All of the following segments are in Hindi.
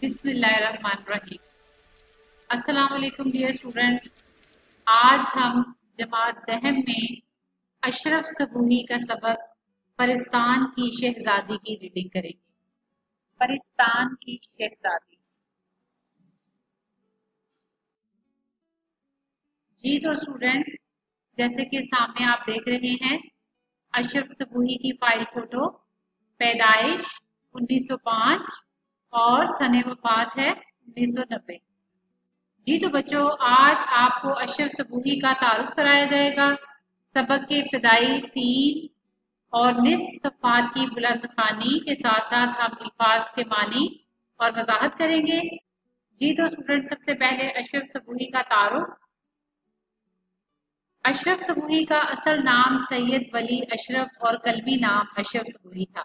बिस्मिल्लाहिर्रहमानिर्रहीम। अस्सलाम वालेकुम डियर स्टूडेंट्स। आज हम जमात दहम में अशरफ सबूही का सबक परिस्तान की शहजादी की रीडिंग करेंगे। परिस्तान की शहजादी। जी तो स्टूडेंट्स, जैसे कि सामने आप देख रहे हैं अशरफ सबूही की फाइल फोटो, पैदाइश 1905 और सने वफात है 1990। जी तो बच्चों, आज आपको अशरफ सबूही का तारुफ कराया जाएगा। सबक के इब्तदाई 3 और निस्फ सफ़हात की बुलंद ख़्वानी के साथ साथ हम अल्फाज के मानी और वजाहत करेंगे। जी तो स्टूडेंट, सबसे पहले अशरफ सबूही का तारुफ। अशरफ सबूही का असल नाम सैयद वली अशरफ और कलमी नाम अशरफ सबूही था।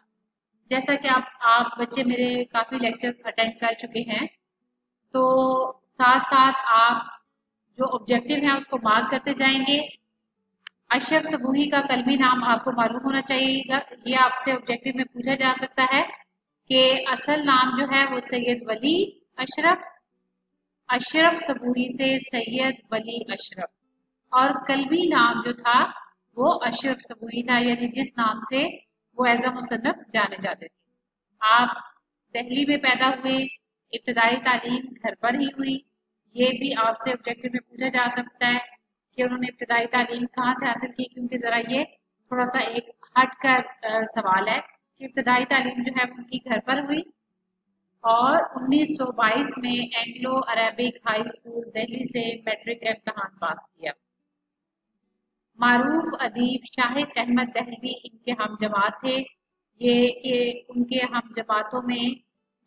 जैसा कि आप बच्चे मेरे काफ़ी लेक्चर्स अटेंड कर चुके हैं, तो साथ साथ आप जो ऑब्जेक्टिव है उसको मार्क करते जाएंगे। अशरफ सबूही का कलमी नाम आपको मालूम होना चाहिए। ये आपसे ऑब्जेक्टिव में पूछा जा सकता है कि असल नाम जो है वो सैयद वली अशरफ, अशरफ सबूही से सैयद वली अशरफ, और कलमी नाम जो था वो अशरफ सबूही था, यानी जिस नाम से वो एज अ मुसन्नफ जाने जाते थे। आप दिल्ली में पैदा हुए, इब्तदाई तालीम घर पर ही हुई। ये भी आपसे ऑब्जेक्टिव में पूछा जा सकता है कि उन्होंने इब्तदाई तालीम कहाँ से हासिल की, क्योंकि ज़रा ये थोड़ा सा एक हट कर सवाल है कि इब्तदाई तालीम जो है उनकी घर पर हुई और 1922 में Anglo Arabic high school Delhi से मैट्रिक का इम्तहान पास किया। मारूफ अदीब शाहिद अहमद दहलवी इनके हम जमात थे। ये उनके हम जमातों में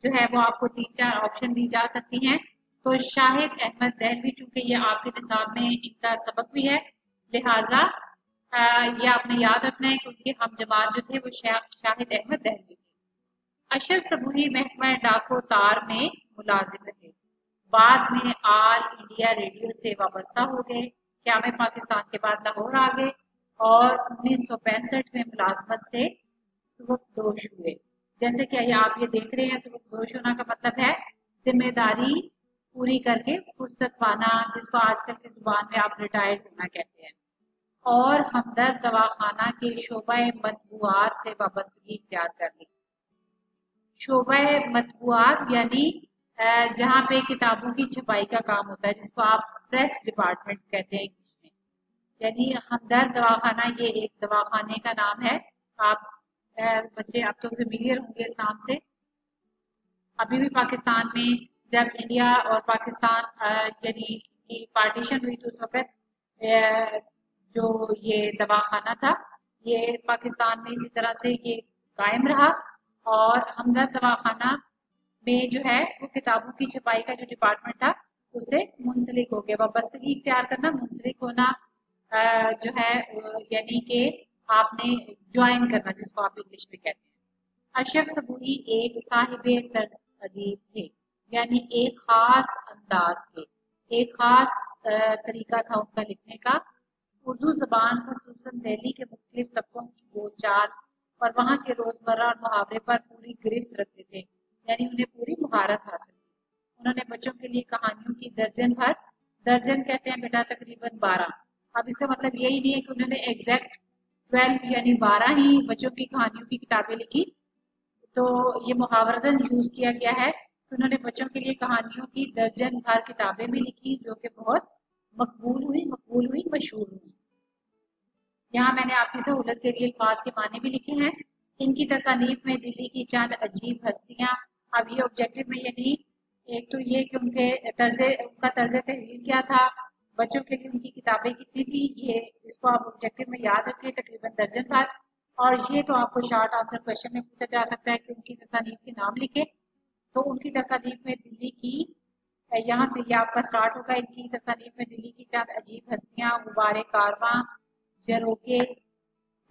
जो है वो आपको 3-4 ऑप्शन दी जा सकती हैं। तो शाहिद अहमद दहलवी, चूंकि ये आपके निसाब में इनका सबक भी है, लिहाजा ये आपने याद रखना है कि उनके हम जमात जो थे वो शाहिद अहमद दहलवी थे। अशरफ सबूही महकमा डाको तार में मुलाजिम रहे। बाद में आल इंडिया रेडियो से वाबस्ता हो गए। क़याम पाकिस्तान के बाद लाहौर आ गए और 1965 में मुलाजमत से सुबकदोश हुए। जैसे कि आप ये देख रहे हैं, सुबकदोश होना का मतलब है जिम्मेदारी पूरी करके फुर्सत पाना, जिसको आजकल की जुबान में आप रिटायर्ड होना कहते हैं। और हमदर्द दवाखाना के शोबा मतबूआत से वाबस्तगी इख्तियार कर ली। शोबा मतबूआत यानी जहाँ पे किताबों की छपाई का काम होता है, जिसको आप प्रेस डिपार्टमेंट कहते हैं इंग्लिश में। यानी हमदर्द दवाखाना ये एक दवाखाने का नाम है। आप बच्चे आप तो फेमिलियर होंगे इस नाम से। अभी भी पाकिस्तान में जब इंडिया और पाकिस्तान यानी की पार्टीशन हुई तो उस वक्त जो ये दवाखाना था ये पाकिस्तान में इसी तरह से ये कायम रहा और हमदर्द दवाखाना में जो है वो किताबों की छपाई का जो डिपार्टमेंट था उससे मुंसलिक हो गया। वाबस्तगी इख्तियार करना, मुंसलिक होना जो है यानी कि आपने ज्वाइन करना, जिसको आप इंग्लिश में कहते हैं। अशरफ सबूही एक साहिब तर्ज अदीब थे, यानी एक खास अंदाज के, एक खास तरीका था उनका लिखने का। उर्दू जबान खसूसन दिल्ली के मुख्तलिफ तबकों की बोलचाल और वहाँ के रोजमर्रा और मुहावरे पर पूरी गिरफ्त रखते थे, यानी उन्हें पूरी महारत हासिल थी। उन्होंने बच्चों के लिए कहानियों की दर्जन भर, दर्जन कहते हैं बेटा तकरीबन 12। अब इसका मतलब यही नहीं है कि उन्होंने एग्जैक्ट 12 यानी 12 ही बच्चों की कहानियों की किताबें लिखी, तो ये मुहावरतन यूज किया गया है। तो उन्होंने बच्चों के लिए कहानियों की दर्जन भर किताबें भी लिखी जो कि बहुत मकबूल हुई, मशहूर हुई। यहाँ मैंने आपकी सहूलत के लिए अल्फाज के माने भी लिखे हैं। इनकी तसानीफ में दिल्ली की चंद अजीब हस्तियाँ। अब ये ऑब्जेक्टिव में यानी एक तो ये कि उनका तर्ज तहरीर क्या था, बच्चों के लिए उनकी किताबें कितनी थी, ये इसको आप ऑब्जेक्टिव में याद रखें, तकरीबन दर्जन भर। और ये तो आपको शॉर्ट आंसर क्वेश्चन में पूछा जा सकता है कि उनकी तसानीफ के नाम लिखे। तो उनकी तसानीफ में दिल्ली की, यहाँ से ये आपका स्टार्ट होगा। इनकी तसानीफ में दिल्ली की चंद अजीब हस्तियाँ, गुबारे कारवां, जरोके,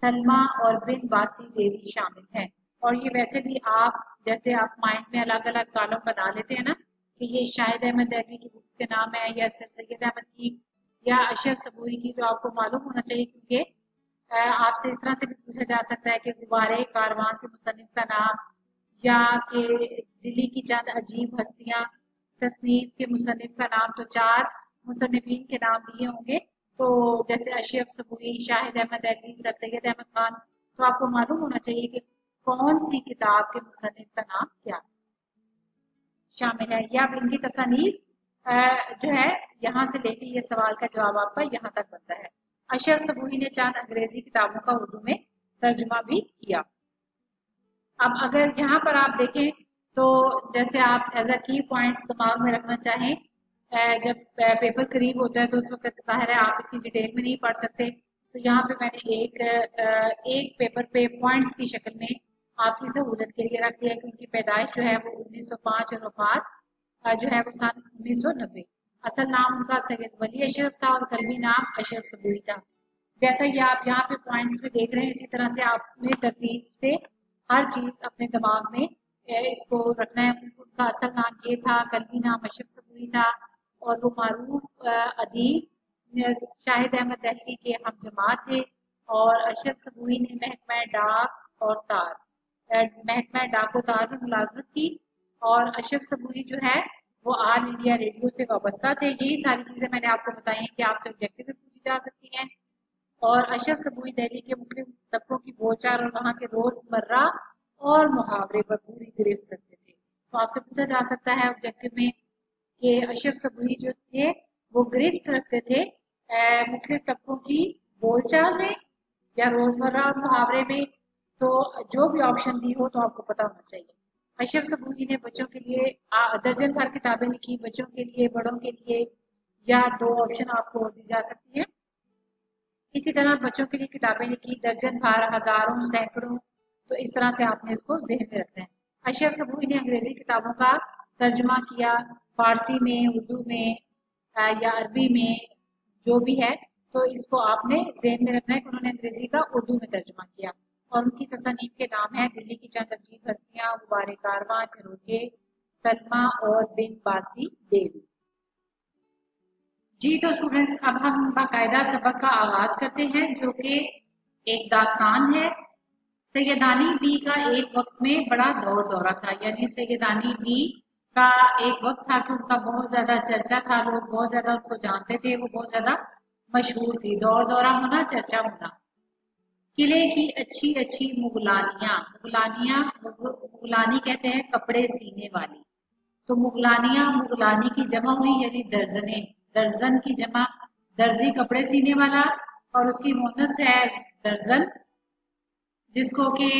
सलमा और बिन बासी देवी शामिल हैं। और ये वैसे भी आप जैसे आप माइंड में अलग अलग कॉलम बना लेते हैं ना कि ये शाहिद अहमद दहलवी की बुक्स के नाम है या सर सैयद अहमद की या अशरफ सबूही की, तो आपको मालूम होना चाहिए, क्योंकि आपसे इस तरह से भी पूछा जा सकता है कि गुबारे कारवां के मुसन्निफ का नाम या कि दिल्ली की चंद अजीब हस्तियां, तसनीफ के मुसन्निफ का नाम, तो 4 मुसन्निफीन के नाम दिए होंगे। तो जैसे अशरफ सबूई, शाहिद अहमद अली, सर सैयद अहमद खान। तो आपको मालूम होना चाहिए कि कौन सी किताब के मुसन्निफ का नाम क्या शामिल है, या इनकी तसनीफ जो है यहाँ से लेके ये सवाल का जवाब आपका यहाँ तक बनता है। अशरफ सबूई ने चंद अंग्रेजी किताबों का उर्दू में तर्जुमा भी किया। अब अगर यहाँ पर आप देखें तो जैसे आप एज अ की पॉइंट्स दिमाग में रखना चाहें, जब पेपर करीब होता है तो उस वक्त जाहिर है आप इतनी डिटेल में नहीं पढ़ सकते, तो यहाँ पे मैंने एक पेपर पे पॉइंट्स की शक्ल में आपकी सहूलत के लिए रख दिया कि उनकी पैदाइश जो है वो 1905 और वफात जो है वो सन 1990। असल नाम उनका सैयद वली अशरफ था और कलमी नाम अशरफ सबूई था। जैसा कि आप यहाँ पे पॉइंट्स में देख रहे हैं, इसी तरह से आपने तरतीब से हर चीज अपने दिमाग में इसको रखना है। उनका असल नाम ये था, कलमी नाम अशरफ सबूई था, और वो मारूफ अदीब शाहिद अहमद दहलवी के हम जमात थे। और अशरफ सबूई ने महकमा डाक और तार महकमा डाक और तार में मुलाजमत की। और अशरफ सबूई जो है वो ऑल इंडिया रेडियो से वाबस्ता थे। यही सारी चीजें मैंने आपको बताई हैं कि आपसे ऑब्जेक्टिव में पूछी जा सकती हैं। और अशरफ सबूई दिल्ली के मुख्तलिफ तबकों की बोलचाल और वहाँ के रोजमर्रा और मुहावरे पर पूरी गिरफ्त रखते थे। तो आपसे पूछा जा सकता है ऑब्जेक्टिव में कि अशरफ सबूई जो थे वो गिरफ्त रखते थे मुख्तलिफ तबकों की बोलचाल में या रोजमर्रा और मुहावरे में। तो जो भी ऑप्शन दी हो तो आपको पता होना चाहिए। अशरफ सबूई ने बच्चों के लिए दर्जन भर किताबें लिखी, बच्चों के लिए, बड़ों के लिए, या 2 ऑप्शन आपको दी जा सकती है। इसी तरह बच्चों के लिए किताबें लिखी, दर्जन भर, हजारों, सैकड़ों। तो इस तरह से आपने इसको जहन में रखना है। अशरफ सबूई ने अंग्रेजी किताबों का तर्जुमा किया, फारसी में, उर्दू में या अरबी में, जो भी है। तो इसको आपने जहन में रखना है कि उन्होंने अंग्रेजी का उर्दू में तर्जुमा किया। और उनकी तसनीफ के नाम है दिल्ली की चंद अजीब हस्तियां, गुबारे कारवां, झरोखे, सलमा और बिन बासी देवी। जी तो स्टूडेंट्स, अब हम बाकायदा सबक का आगाज करते हैं, जो कि एक दास्तान है। सैयदानी बी का एक वक्त में बड़ा दौर दौरा था, यानी सैयदानी बी का एक वक्त था कि उनका बहुत ज्यादा चर्चा था, लोग बहुत ज्यादा उनको जानते थे, वो बहुत ज्यादा मशहूर थी। दौर दौरा होना, चर्चा होना। किले की अच्छी अच्छी मुगलानियां, मुगलानी कहते हैं कपड़े सीने वाली। तो मुगलानियां, मुगलानी की जमा हुई यानी दर्जने, दर्जन की जमा दर्जी कपड़े सीने वाला, और उसकी मोनस है दर्जन, जिसको कि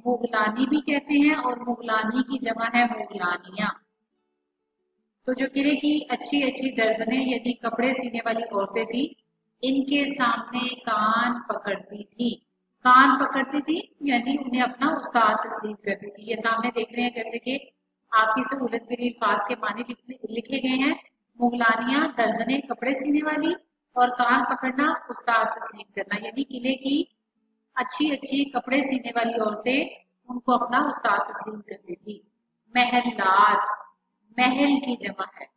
मुगलानी भी कहते हैं, और मुगलानी की जमा है मुगलानियां। तो जो किले की अच्छी अच्छी दर्जने यानी कपड़े सीने वाली औरतें थी, इनके सामने कान पकड़ती थी। कान पकड़ती थी यानी उन्हें अपना उस्ताद तस्लीम करती थी। ये सामने देख रहे हैं, जैसे कि आपकी सहूलत के लिए अल्फाज के माने लिखे गए हैं। मुगलानियां, दर्जने कपड़े सीने वाली, और कान पकड़ना, उस्ताद तस्लीम करना, यानी किले की अच्छी अच्छी कपड़े सीने वाली औरतें उनको अपना उस्ताद तस्लीम करती थी। महलात, महल की जमा है।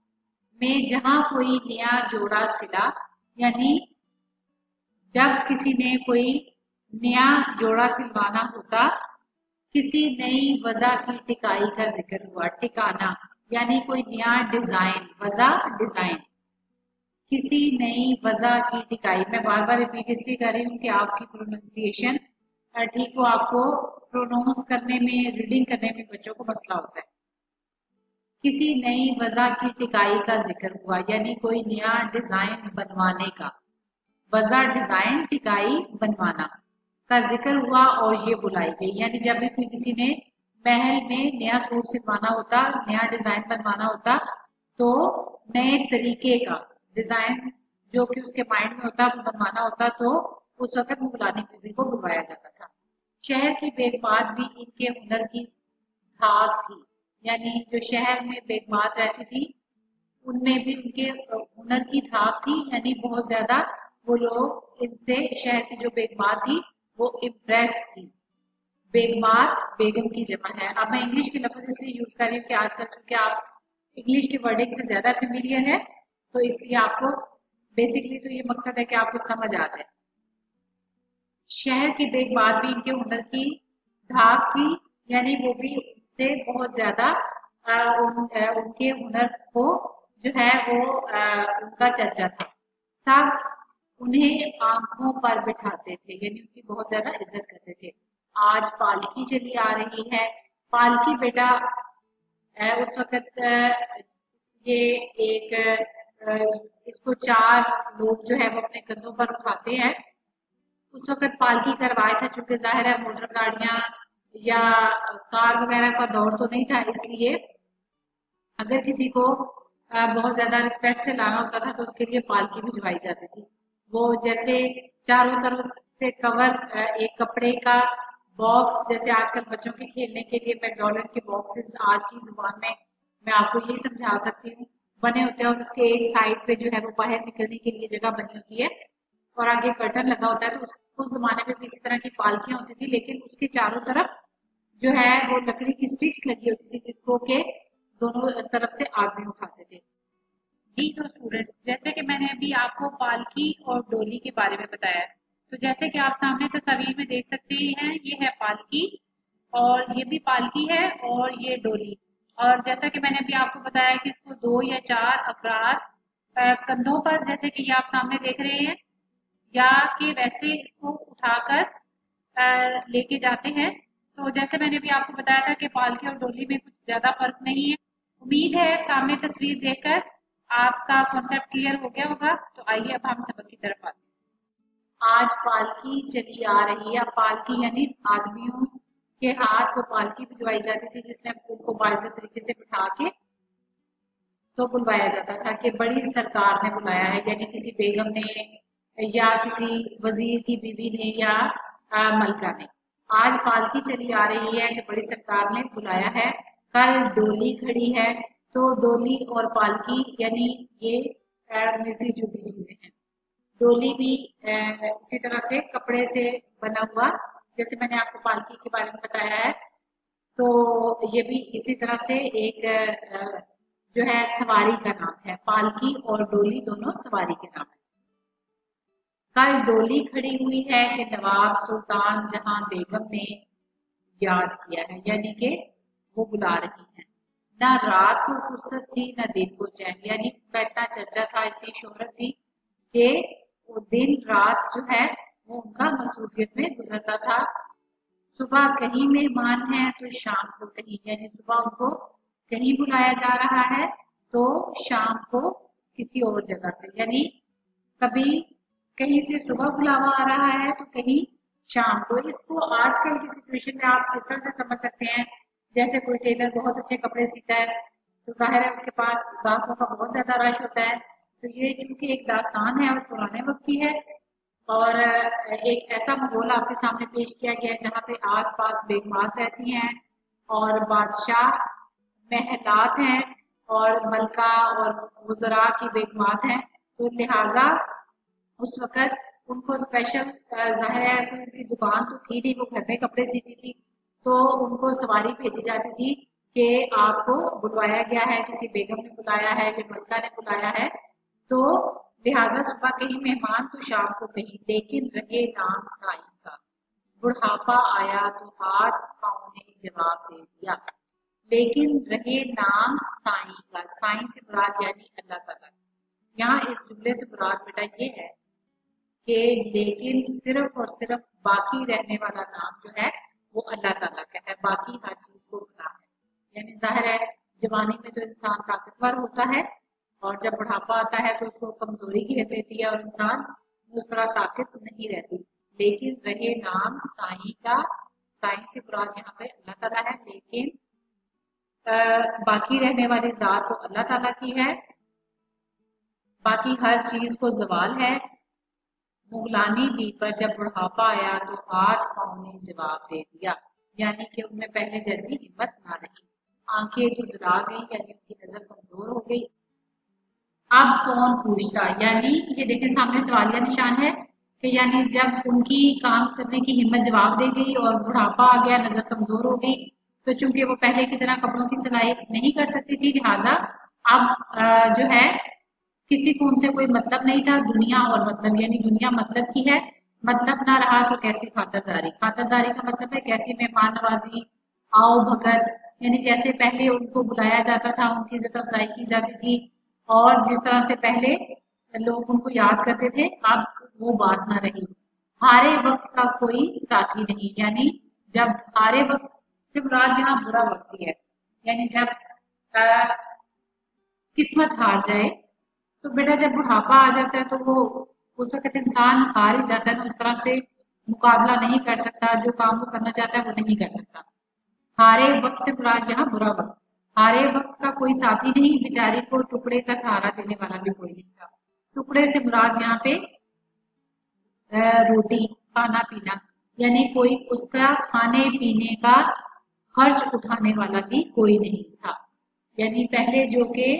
में जहां कोई नया जोड़ा सिला, यानी जब किसी ने कोई नया जोड़ा सिलवाना होता। किसी नई वजह की टिकाई का जिक्र हुआ, टिकाना यानी कोई नया डिजाइन, वजह डिजाइन। किसी नई वजह की टिकाई, मैं बार बार रिपीट इसलिए कर रही हूँ कि आपकी प्रोनाउंसिएशन ठीक हो, आपको प्रोनाउंस करने में, रीडिंग करने में बच्चों को मसला होता है। किसी नई वजह की टिकाई का जिक्र हुआ, यानी कोई नया डिजाइन बनवाने का। वजह डिजाइन, टिकाई बनवाना का जिक्र हुआ और ये बुलाई गई, यानी जब भी कोई किसी ने महल में नया सूट सिलवाना होता, नया डिजाइन बनवाना होता, तो नए तरीके का डिजाइन जो कि उसके माइंड में होता, बनवाना होता, तो उस वक्त मुगलानी बीबी को बुलवाया जाता था। शहर की बेगमात भी इनके हुनर की धाक थी, यानी जो शहर में बेगमात रहती थी उनमें भी उनके हुनर की धाक थी, यानी बहुत ज्यादा वो लोग इनसे, शहर की जो बेगमात थी वो इम्प्रेस थी। बेगमात बेगम की जमा है। अब मैं इंग्लिश के लफ्ज इसलिए यूज कर रही हूँ कि आजकल चूंकि आप इंग्लिश के वर्डिंग से ज्यादा फेमिलियर है, तो इसलिए आपको बेसिकली तो ये मकसद है कि आपको समझ आ जाए। शहर की बेगमात भी इनके हुनर की धाक थी, यानी वो भी से बहुत ज्यादा उनके हुनर को जो है वो उनका चर्चा था। सब उन्हें आंखों पर बिठाते थे, यानी उनकी बहुत ज्यादा इज्जत करते थे। आज पालकी चली आ रही है। पालकी बेटा उस वक्त ये एक इसको 4 लोग जो है वो अपने कंधों पर उठाते हैं। उस वक्त पालकी का रवाज था, चूंकि जाहिर है मोटर गाड़ियां या कार वगैरह का दौर तो नहीं था, इसलिए अगर किसी को बहुत ज्यादा रिस्पेक्ट से लाना होता था तो उसके लिए पालकी भिजवाई जाती थी। वो जैसे चारों तरफ से कवर एक कपड़े का बॉक्स, जैसे आजकल बच्चों के खेलने के लिए मैकडॉनल्ड के बॉक्सेस आज की जुबान में मैं आपको ये समझा सकती हूँ, बने होते हैं और उसके एक साइड पे जो है वो बाहर निकलने के लिए जगह बनी होती है और आगे कर्टन लगा होता है। तो उस जमाने में भी इसी तरह की पालकियां होती थी, लेकिन उसके चारों तरफ जो है वो लकड़ी की स्टिक्स लगी होती थी जिसको के दोनों तरफ से आदमी उठाते थे। जी तो स्टूडेंट्स, जैसे कि मैंने अभी आपको पालकी और डोली के बारे में बताया, तो जैसे कि आप सामने तस्वीर में देख सकते हैं, ये है पालकी और ये भी पालकी है और ये डोली। और जैसा कि मैंने अभी आपको बताया कि इसको 2 या 4 अफराद कंधों पर, जैसे कि ये आप सामने देख रहे हैं, या कि वैसे इसको उठाकर लेके जाते हैं। तो जैसे मैंने भी आपको बताया था कि पालकी और डोली में कुछ ज्यादा फर्क नहीं है। उम्मीद है सामने तस्वीर देखकर आपका कॉन्सेप्ट क्लियर हो गया होगा। तो आइए अब हम सबक की तरफ आते हैं। आज पालकी चली आ रही है। पालकी यानी आदमियों के हाथ वो पालकी भिजवाई जाती थी जिसमें उनको बाइज्जत तरीके से बिठा के तो बुलवाया जाता था कि बड़ी सरकार ने बुलाया है, यानी किसी बेगम ने या किसी वजीर की बीवी ने या मलका ने। आज पालकी चली आ रही है कि बड़ी सरकार ने बुलाया है। कल डोली खड़ी है, तो डोली और पालकी यानी ये मिलती जुलती चीजें हैं। डोली भी इसी तरह से कपड़े से बना हुआ, जैसे मैंने आपको पालकी के बारे में बताया है, तो ये भी इसी तरह से एक जो है सवारी का नाम है। पालकी और डोली दोनों सवारी के नाम है। कल डोली खड़ी हुई है कि नवाब सुल्तान जहां बेगम ने याद किया है, यानी कि वो बुला रही हैं। ना रात को फुर्सत थी ना दिन को चैन, यानी उनका इतना चर्चा था, इतनी शोहरत थी कि वो दिन रात जो है वो उनका मसरूफियत में गुजरता था। सुबह कहीं मेहमान है तो शाम को कहीं, यानी सुबह उनको कहीं बुलाया जा रहा है तो शाम को किसी और जगह से, यानी कभी कहीं से सुबह बुलावा आ रहा है तो कहीं शाम को। इसको आजकल की सिचुएशन में आप इस तरह से समझ सकते हैं, जैसे कोई टेलर बहुत अच्छे कपड़े सीता है तो जाहिर है उसके पास ग्राहकों का बहुत ज्यादा रश होता है। तो ये चूंकि एक दास्तान है और पुराने वक्त की है और एक ऐसा माहौल आपके सामने पेश किया गया है जहाँ पे आस पास बेगमात रहती हैं और बादशाह महलात हैं और मलका और वज़रा की बेगमात हैं। तो लिहाजा उस वक्त उनको स्पेशल जाहिर है कोई उनकी दुकान तो थी नहीं, वो घर में कपड़े सीती थी, तो उनको सवारी भेजी जाती थी कि आपको बुलवाया गया है, किसी बेगम ने बुलाया है या मलका ने बुलाया है। तो लिहाजा सुबह कहीं मेहमान तो शाम को कहीं, लेकिन रहे नाम साईं का। बुढ़ापा आया तो हाथ पाँव ने जवाब दे दिया, लेकिन रहे नाम साईं का। साईं से मुराद यानी अल्लाह ताला। यहाँ इस जुमले से मुराद बेटा ये है कि लेकिन सिर्फ और सिर्फ बाकी रहने वाला नाम जो है वो अल्लाह ताला का है, बाकी हर चीज को गुनाह है। यानी जाहिर है जवानी में तो इंसान ताकतवर होता है और जब बुढ़ापा आता है तो उसको कमजोरी की रहती है और इंसान उस तरह ताकत नहीं रहती। लेकिन रहे नाम साईं का, साईं से मुराद यहाँ पे अल्लाह ताला है, लेकिन बाकी रहने वाली जात तो अल्लाह ताला की है। बाकी हर चीज को जवाल है। मुगलानी भी पर जब बुढ़ापा आया तो हाथ पाँव ने जवाब दे दिया, यानी कि उनमें पहले जैसी हिम्मत ना रही। आंखें धुंधला गई, यानी उनकी नजर कमजोर हो गई। अब कौन पूछता, यानी ये देखें सामने सवालिया निशान है कि यानी जब उनकी काम करने की हिम्मत जवाब दे गई और बुढ़ापा आ गया, नजर कमजोर हो गई, तो चूंकि वो पहले की तरह कपड़ों की सिलाई नहीं कर सकती थी, लिहाजा अब जो है किसी को उनसे कोई मतलब नहीं था। दुनिया और मतलब, यानी दुनिया मतलब की है, मतलब ना रहा तो कैसी खातरदारी। खातरदारी का मतलब है कैसी मेहमान नवाजी, आओ भगत, यानी जैसे पहले उनको बुलाया जाता था, उनकी इज्जत अफजाई की जाती थी और जिस तरह से पहले लोग उनको याद करते थे, अब वो बात ना रही। हारे वक्त का कोई साथी नहीं, यानी जब हारे वक्त से मुराद यहाँ बुरा वक्त ही है, यानी जब किस्मत हार जाए, तो बेटा जब बुढ़ापा आ जाता है तो वो उस वक्त इंसान हार ही जाता है ना, उस तरह से मुकाबला नहीं कर सकता, जो काम वो करना चाहता है वो नहीं कर सकता। हारे वक्त से मुराद यहाँ बुरा वक्त। हारे वक्त का कोई साथी नहीं, बेचारी को टुकड़े का सहारा देने वाला भी कोई नहीं था। टुकड़े से मुराद यहाँ पे रोटी, खाना पीना, यानी कोई उसका खाने पीने का खर्च उठाने वाला भी कोई नहीं था। यानी पहले जो के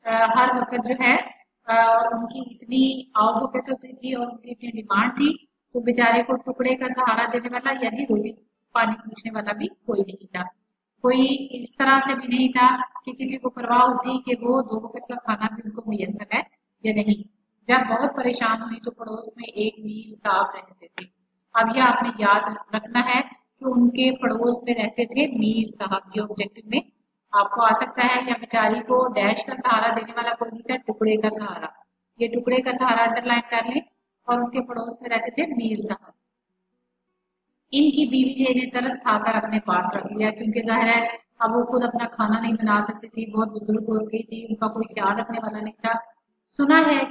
हर वक्त जो है उनकी इतनी आवभगत होती थी और उनकी इतनी डिमांड थी, तो बेचारे को टुकड़े का सहारा देने वाला यानी रोटी पानी पूछने वाला भी कोई नहीं था। कोई इस तरह से भी नहीं था कि किसी को परवाह होती कि वो 2 वक्त का खाना भी उनको मुयस्सर है या नहीं। जब बहुत परेशान हुई तो पड़ोस में एक मीर साहब रहते थे। अब यह आपने याद रखना है कि उनके पड़ोस में रहते थे मीर साहब। ये ऑब्जेक्टिव में आपको आ सकता है, या बेचारी को डैश का सहारा देने वाला कोई नहीं था, टुकड़े का सहारा। ये टुकड़े का सहारा अंडरलाइन कर लें। और उनके पड़ोस में रहते थे मीर साहब। इनकी बीवी ने इन्हें तरस खाकर अपने पास रख लिया, क्योंकि जाहिर है अब वो खुद अपना खाना नहीं बना सकती थी, बहुत बुजुर्ग हो गई थी, उनका कोई ख्याल रखने वाला नहीं था। सुना है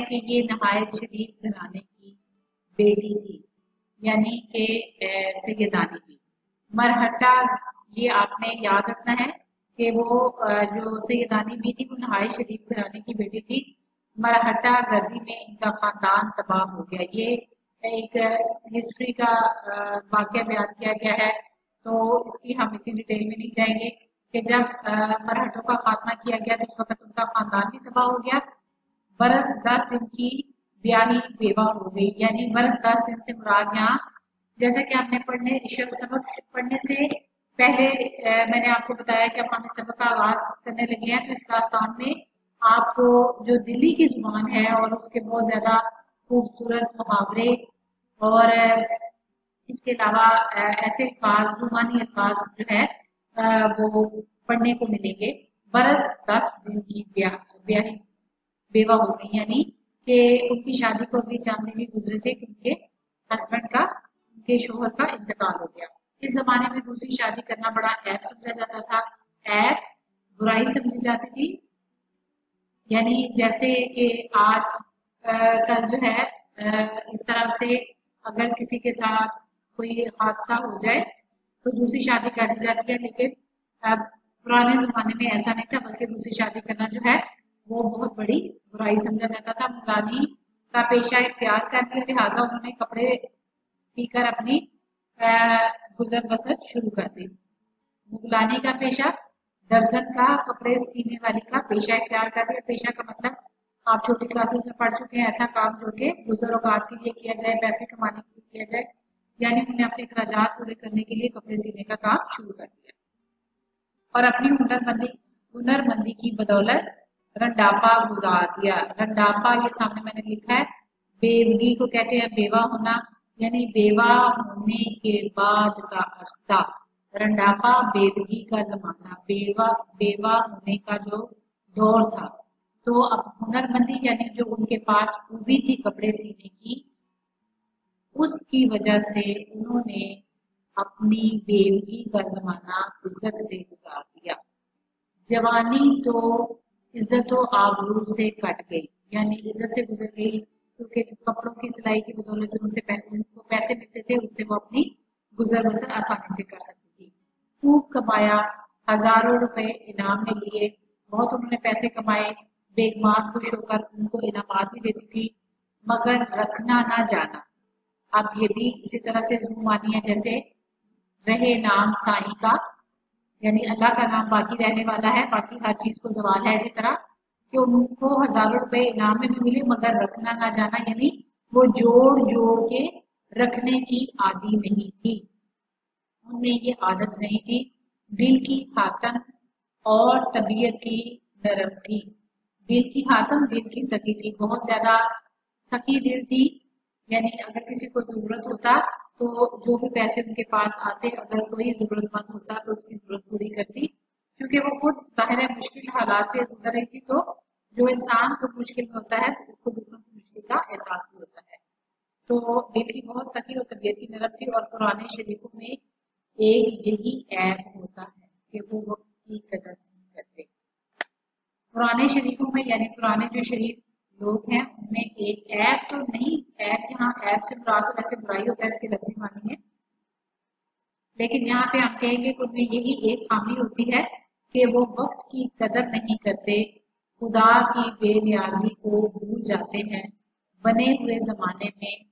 कि ये नहायत शरीफ घराने की बेटी थी, यानी कि सैयदानी भी मरहट्टा। ये आपने याद रखना है कि वो जो सैयदानी भी थी वो नहायत शरीफ घराने की बेटी थी। मरहट्टा गर्दी में इनका खानदान तबाह हो गया। ये एक हिस्ट्री का वाक्य बयान किया गया है, तो इसकी हम इतनी डिटेल में नहीं जाएंगे कि जब मराठों का खात्मा किया गया तो उस वक्त उनका खानदान भी तबाह हो गया। बरस 10 दिन की ब्याही बेवा हो गई, यानी बरस 10 दिन से मुराद यहाँ, जैसे कि हमने सबक पढ़ने से पहले मैंने आपको बताया कि अब हम इस सबक का आगाज करने लगे हैं, तो इस दास्तान में आपको जो दिल्ली की जुबान है और उसके बहुत ज्यादा खूबसूरत मुहावरे और इसके अलावा ऐसे अल्फाज, रूमानी अल्फाज जो है वो पढ़ने को मिलेंगे। बरस 10 दिन की ब्याही बेवा हो गई, यानी कि उनकी शादी को अभी 4 महीने गुजरे थे कि उनके हस्बैंड का, उनके शोहर का इंतकाल हो गया। इस जमाने में दूसरी शादी करना बड़ा ऐब समझा जाता था, ऐब बुराई समझी जाती थी। यानी जैसे कि आज कल जो है इस तरह से अगर किसी के साथ कोई हादसा हो जाए तो दूसरी शादी कर दी जाती है, लेकिन पुराने जमाने में ऐसा नहीं था, बल्कि दूसरी शादी करना जो है वो बहुत बड़ी बुराई समझा जाता था। मुलानी का पेशा इख्तियार कर लिया, लिहाजा उन्होंने कपड़े सीकर अपनी गुजर बसर शुरू कर दी। मुगलानी का पेशा, दर्जन का कपड़े सीने वाली का पेशा इख्तियार कर दिया। पेशा का मतलब आप छोटी क्लासेस में पढ़ चुके हैं, ऐसा काम जो कि गुजर औकात के लिए किया जाए, पैसे कमाने के लिए किया जाए, यानी उन्हें अपने अखराजात पूरे करने के लिए कपड़े सीने का काम शुरू कर दिया और अपनी हुनरमंदी की बदौलत रंडापा गुजार दिया। रंडापा ये सामने मैंने लिखा है, बेवगी को कहते हैं बेवा होना, यानी बेवा होने के बाद का अरसा। रंडापा बेवगी का जमाना, बेवा होने का जो दौर था। तो अब हुनरमंदी यानी जो उनके पास खूबी थी कपड़े सीने की, उसकी वजह से उन्होंने अपनी बेवगी का जमाना इज्जत से गुजार दिया। जवानी तो इज्जत आबरू से कट गई, यानी इज्जत से गुजर गई, क्योंकि कपड़ों की सिलाई की बदौलत जो उनको पैसे मिलते थे उससे वो अपनी गुजर बसर आसानी से कर सकती थी। खूब कमाया, हजारों रुपए इनाम में लिए, बहुत उन्होंने पैसे कमाए, बेगमात खुश होकर उनको इनामात भी देती थी, मगर रखना ना जाना। अब ये भी इसी तरह से जुर्मानी है, जैसे रहे नाम साईं का, यानी अल्लाह का नाम बाकी रहने वाला है, बाकी हर चीज को जवाल है। इसी तरह कि उनको हजारों रुपए इनाम में भी मिले, मगर रखना ना जाना, यानी वो जोड़ जोड़ के रखने की आदी नहीं थी, उनमें ये आदत नहीं थी। दिल की हातम और तबीयत की नरम थी। दिल की हातम, दिल की सकी थी, बहुत ज्यादा सकी दिल थी, यानी अगर किसी को जरूरत होता तो जो भी पैसे उनके पास आते, अगर कोई जरूरतमंद होता तो उसकी जरूरत पूरी करती, क्योंकि वो खुद जाहिर है मुश्किल हालात से गुजर रही थी। तो जो इंसान को मुश्किल में होता है उसको दूसरों की मुश्किल का एहसास भी होता है। तो दिल की बहुत सखी और तबीयत की नरम थी, और पुराने शरीफों में एक यही ऐप होता है कि वो वक्त की कदर नहीं करते। पुराने शरीफों में यानी पुराने जो शरीफ लोग हैं उनमें एक ऐप तो नहीं, ऐप यहाँ ऐप से बुरा तो वैसे बुराई होता है, इसके लफ्जी मानी है, लेकिन यहाँ पे हम कहेंगे कि उनमें यही एक खामी होती है कि वो वक्त की कदर नहीं करते, खुदा की बेनियाजी को भूल जाते हैं, बने हुए जमाने में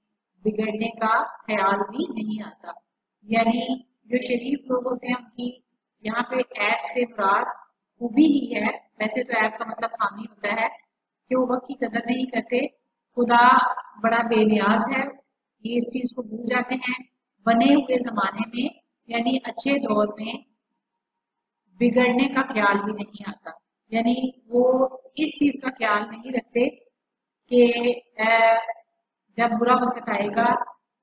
बिगड़ने का ख्याल भी नहीं आता। यानी जो शरीफ लोग होते हैं उनकी यहाँ पे ऐप से मुराद खूबी ही है। वैसे तो ऐप का मतलब खामी होता है कि वो वक्त की कदर नहीं करते, खुदा बड़ा बेनियाज है, ये इस चीज को भूल जाते हैं, बने हुए जमाने में यानी अच्छे दौर में बिगड़ने का ख्याल भी नहीं आता। यानी वो इस चीज का ख्याल नहीं रखते कि जब बुरा वक्त आएगा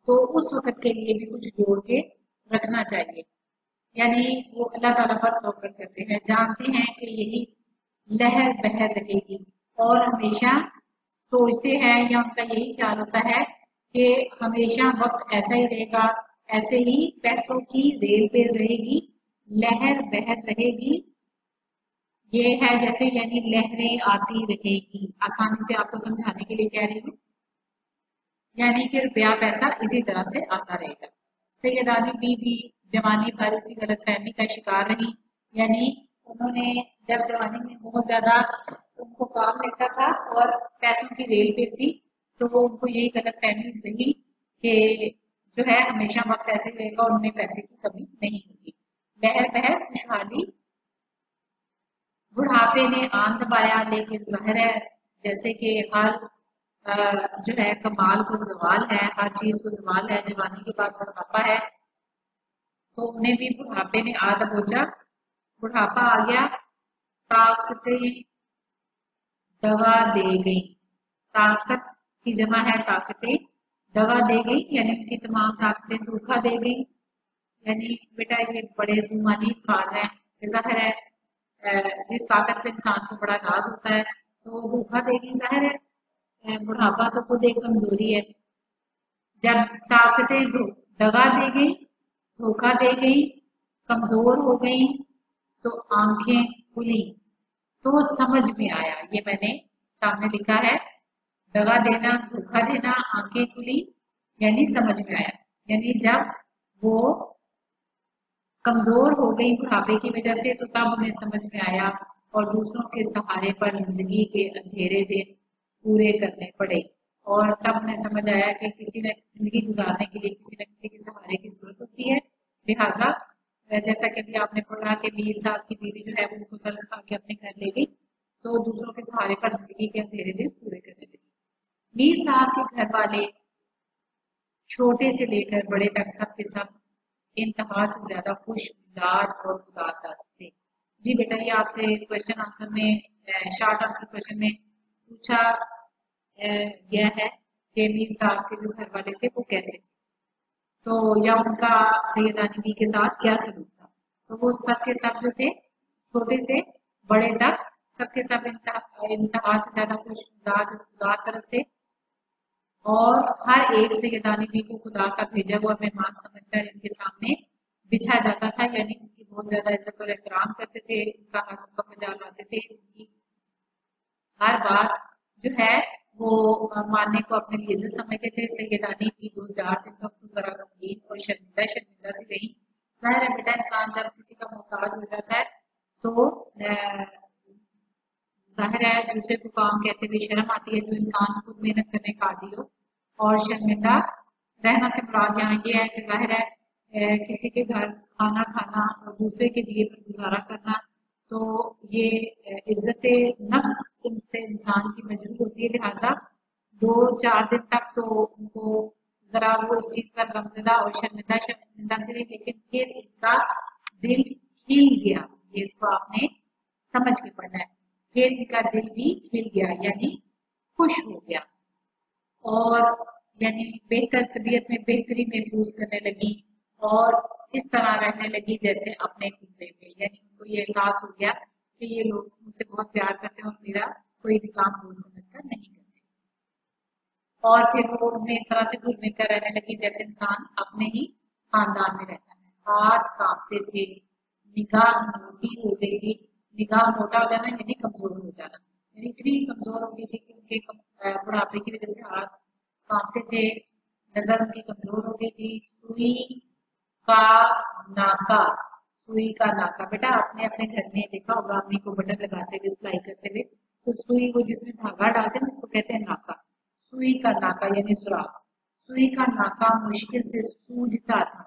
तो उस वक्त के लिए भी कुछ जोड़ के रखना चाहिए। यानी वो अल्लाह ताला पर तवक्कुल करते हैं, जानते हैं कि यही लहर बह रहेगी, और हमेशा सोचते हैं या उनका यही ख्याल होता है कि हमेशा वक्त ऐसा ही रहेगा, ऐसे ही पैसों की रेल पे रहेगी, लहर बह रहेगी। ये है जैसे यानी लहरें आती रहेगी, आसानी से आपको समझाने के लिए कह रही हूँ। यानी कि रुपया पैसा इसी तरह से आता रहेगा। सैयदानी बीबी जवानी भर इसी गलतफहमी का शिकार रही, यानी उन्होंने जब जवानी में बहुत ज्यादा उनको काम मिलता था और पैसों की रेल पे थी, तो वो उनको यही गलतफहमी रही कि जो है हमेशा वक्त ऐसे रहेगा और उन्हें पैसे की कमी नहीं होगी। लहर बहर खुशहाली बुढ़ापे ने आन दबाया, लेकिन जाहिर है जैसे कि हर जो है कमाल को जवाल है, हर चीज को जवाल है, जवानी के बाद बुढ़ापा है, तो उन्हें भी बुढ़ापे ने आ दबोचा, बुढ़ापा आ गया, ताकतें दगा दे गई। ताकत की जमा है ताकतें, दगा दे गई यानी उनकी तमाम ताकतें धोखा दे गई। यानी बेटा ये बड़े जुबानी अल्फाज है, जाहिर है जिस ताकत पे इंसान को बड़ा नाज होता है तो वो धोखा देगी, जाहिर है बुढ़ापा तो खुद एक कमजोरी है। जब ताकतें दगा दे गई, धोखा दे गई, कमजोर हो गई, तो आंखें खुली तो समझ में आया। ये मैंने सामने लिखा है, दगा देना, धोखा देना, आंखें खुली यानी समझ में आया। यानी जब वो कमजोर हो गई बुढ़ापे की वजह से, तो तब उन्हें समझ में आया और दूसरों के सहारे पर जिंदगी के अंधेरे दिन पूरे करने पड़े। और तब उन्हें समझ आया कि किसी न जिंदगी गुजारने के लिए किसी न किसी के सहारे की जरूरत होती है। लिहाजा जैसा कि अभी आपने पढ़ा कि मीर साहब की बीवी जो है वो उनको तरस खा के अपने घर ले गई, तो दूसरों के सहारे पर जिंदगी के अंधेरे दिन पूरे करने लगी। मीर साहब के घर वाले छोटे से लेकर बड़े तक सब के सब इंतहा से ज्यादा खुश मिजाज और उदारदाज थे। जी बेटा, ये आपसे क्वेश्चन आंसर में शॉर्ट आंसर क्वेश्चन में पूछा गया है कि मीर साहब के जो घर वाले थे वो कैसे थे, तो या उनका सैयदानी बी के साथ क्या सलूक था। तो वो सब के सब जो थे छोटे से बड़े तक सबके सब इंतहा से ज्यादा खुश मिजाज और उदारदाज थे, और हर एक सैयदानी बी को खुदा का भेजा हुआ मेहमान समझकर इनके सामने बिछा जाता था। यानी उनकी बहुत ज्यादा इज्जत और एहतराम करते थे, उनका हर उनका मजाक लाते थे, उनकी हर बात जो है वो मानने को अपने लिए इज्जत समझते थे। सैयदानी की 2-4 दिन तक तो जरा गमगीन और शर्मिंदा शर्मिंदा सी रही। जाहिर है बेटा, इंसान जब किसी का मोहताज हो जाता है तो जाहिर है दूसरे को काम कहते हुए शर्म आती है, जो इंसान खुद मेहनत करने का आदी हो। और शर्मिंदा रहना से मुराद यहाँ ये है कि जाहिर है किसी के घर खाना खाना और दूसरे के दिए पर गुजारा करना, तो ये इज्जत नफ्स इनसे इंसान की मजबूर होती है। लिहाजा 2-4 दिन तक तो उनको जरा वो इस चीज पर गमजदा और शर्मिंदा शर्मिंदा से रही, लेकिन फिर इनका दिल खिल गया। ये इसको आपने समझ के पढ़ना है। फिर इनका दिल भी खिल गया यानी खुश हो गया, और यानी बेहतर तबीयत में बेहतरी महसूस करने लगी और इस तरह रहने लगी जैसे अपने कमरे में। यानी उनको ये एहसास हो गया कि ये लोग मुझसे बहुत प्यार करते हैं और मेरा कोई भी काम भूल समझ कर नहीं करते। और फिर वो उनमें इस तरह से घुल मिल कर रहने लगी जैसे इंसान अपने ही खानदान में रहता है। हाथ कांपते थे, निगाह मोटी हो गई थी। निगाह मोटा हो जाना यानी कमजोर हो जाना, यानी इतनी कमजोर हो गई थी कि उनके बुढ़ापे की वजह से हाथ कांपते थे, नजर उनकी कमजोर हो गई थी। सुई का नाका, सुई का नाका, बेटा आपने अपने घर में देखा होगा अम्मी को बटन लगाते हुए सिलाई करते हुए, तो सुई वो जिसमें धागा डालते हैं उसको कहते हैं नाका। सुई का नाका यानी सुराख। सुई का नाका मुश्किल से सूझता था,